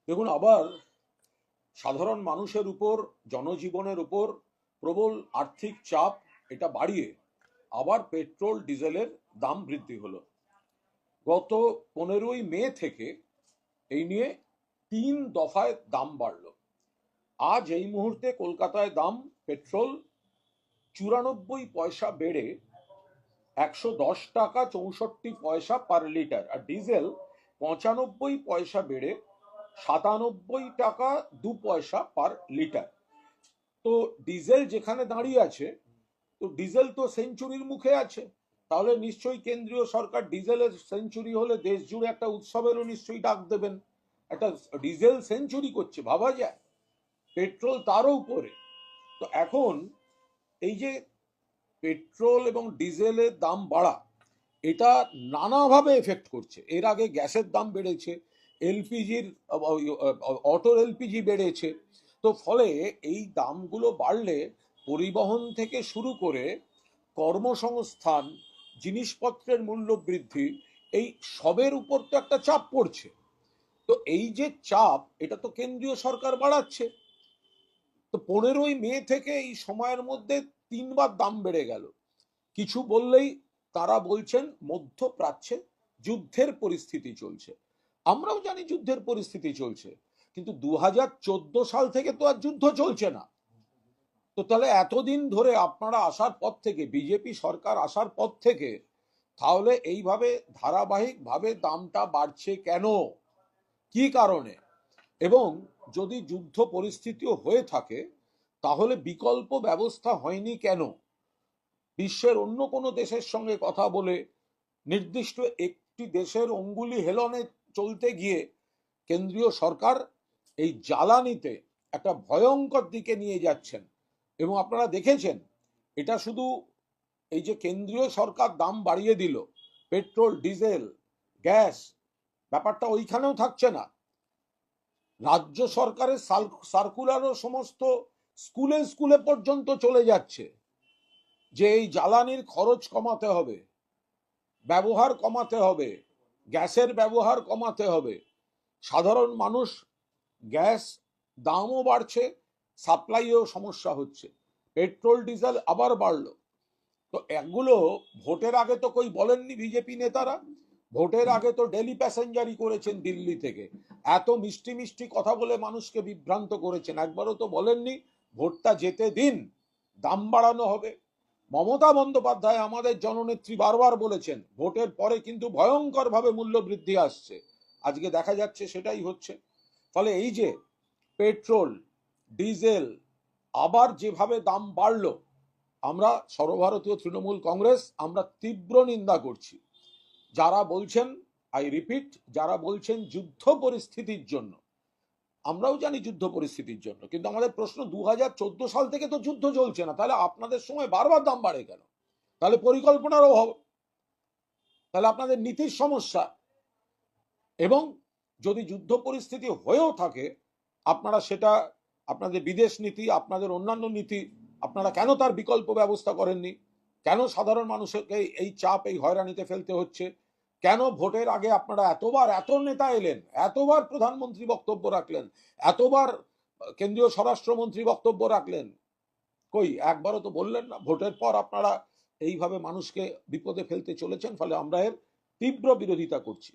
দেখুন, আবার সাধারণ মানুষের উপর, জনজীবনের উপর প্রবল আর্থিক চাপ এটা বাড়িয়ে আবার পেট্রোল ডিজেলের দাম বৃদ্ধি হলো। গত 15ই মে থেকে এই নিয়ে 3 দফায় দাম বাড়লো। আজ এই মুহূর্তে কলকাতায় দাম পেট্রোল 94 পয়সা বেড়ে 110 টাকা 64 পয়সা পার লিটার, আর ডিজেল 95 পয়সা বেড়ে 97 টাকা 2 পয়সা পার লিটার। তো ডিজেল যেখানে দাঁড়িয়ে আছে, তো ডিজেল তো সেঞ্চুরির মুখে আছে। তাহলে নিশ্চয়ই কেন্দ্রীয় সরকার ডিজেলের সেঞ্চুরি হলে দেশ জুড়ে একটা উৎসবেরও নিশ্চয়ই ডাক দেবেন। একটা ডিজেল সেঞ্চুরি করছে, ভাবা যায়। পেট্রোল তারও উপরে। তো এখন এই যে পেট্রোল এবং ডিজেলের দাম বাড়া, এটা নানাভাবে এফেক্ট করছে। এর আগে গ্যাসের দাম বেড়েছে, এলপিজির, অটো এলপিজি বেড়েছে। তো ফলে এই দামগুলো বাড়লে পরিবহন থেকে শুরু করে কর্মসংস্থান, জিনিসপত্রের মূল্য বৃদ্ধি, এই সবের উপর তো একটা চাপ পড়ছে। তো এই যে চাপ, এটা তো কেন্দ্রীয় সরকার বাড়াচ্ছে। তো 15ই মে থেকে এই সময়ের মধ্যে 3বার দাম বেড়ে গেল। কিছু বললেই তারা বলছেন মধ্যপ্রাচ্যে যুদ্ধের পরিস্থিতি চলছে। আমরাও জানি যুদ্ধের পরিস্থিতি চলছে, কিন্তু 2014 সাল থেকে তো আর যুদ্ধ চলছে না। তো তাহলে এতদিন ধরে আপনারা আসার পর থেকে, বিজেপি সরকার আসার পর থেকে, তাহলে এইভাবে ধারাবাহিকভাবে দামটা বাড়ছে কেন? কি কারণে? এবং যদি যুদ্ধ পরিস্থিতিও হয়ে থাকে, তাহলে বিকল্প ব্যবস্থা হয়নি কেন? বিশ্বের অন্য কোনো দেশের সঙ্গে কথা বলে নির্দিষ্ট একটি দেশের অঙ্গুলি হেলনে চলতে গিয়ে কেন্দ্রীয় সরকার এই জ্বালানিতে একটা ভয়ঙ্কর দিকে নিয়ে যাচ্ছেন। এবং আপনারা দেখেছেন, এটা শুধু এই যে কেন্দ্রীয় সরকার দাম বাড়িয়ে দিল পেট্রোল, ডিজেল, গ্যাস, ব্যাপারটা ওইখানেও থাকছে না। রাজ্য সরকারের সার্কুলারও সমস্ত স্কুলে স্কুলে পর্যন্ত চলে যাচ্ছে যে এই জ্বালানির খরচ কমাতে হবে, ব্যবহার কমাতে হবে, গ্যাসের ব্যবহার কমাতে হবে। সাধারণ মানুষ, গ্যাস দামও বাড়ছে, সাপ্লাইও সমস্যা হচ্ছে, পেট্রোল ডিজেল আবার বাড়লো। তো এগুলো ভোটের আগে তো কই বলেননি বিজেপি নেতারা। ভোটের আগে তো ডেলি প্যাসেঞ্জারি করেছেন দিল্লি থেকে, এত মিষ্টি মিষ্টি কথা বলে মানুষকে বিভ্রান্ত করেছেন। একবারও তো বলেননি ভোটটা যেতে দিন, দাম বাড়ানো হবে। মমতা বন্দ্যোপাধ্যায় আমাদের জননেত্রী বারবার বলেছেন ভোটের পরে কিন্তু ভয়ঙ্কর ভাবে মূল্য বৃদ্ধি আসছে। আজকে দেখা যাচ্ছে সেটাই হচ্ছে। ফলে এই যে পেট্রোল, ডিজেল আবার যেভাবে দাম বাড়লো, আমরা সর্বভারতীয় তৃণমূল কংগ্রেস আমরা তীব্র নিন্দা করছি। যারা বলছেন, আই রিপিট, যারা বলছেন যুদ্ধ পরিস্থিতির জন্য, আমরাও জানি যুদ্ধ পরিস্থিতির জন্য, কিন্তু আমাদের প্রশ্ন 2014 সাল থেকে তো যুদ্ধ চলছে না, তাহলে আপনাদের সময় বারবার দাম বাড়ে কেন? তাহলে পরিকল্পনার অভাব, তাহলে আপনাদের নীতির সমস্যা। এবং যদি যুদ্ধ পরিস্থিতি হয়েও থাকে, আপনারা সেটা, আপনাদের বিদেশ নীতি, আপনাদের অন্যান্য নীতি, আপনারা কেন তার বিকল্প ব্যবস্থা করেননি? কেন সাধারণ মানুষকে এই চাপ, এই হয়রানিতে ফেলতে হচ্ছে? কেন ভোটের আগে আপনারা এতবার, এত নেতা এলেন, এতবার প্রধানমন্ত্রী বক্তব্য রাখলেন, এতবার কেন্দ্রীয় স্বরাষ্ট্রমন্ত্রী বক্তব্য রাখলেন, কই একবারও তো বললেন না? ভোটের পর আপনারা এইভাবে মানুষকে বিপদে ফেলতে চলেছেন, ফলে আমরা এর তীব্র বিরোধিতা করছি।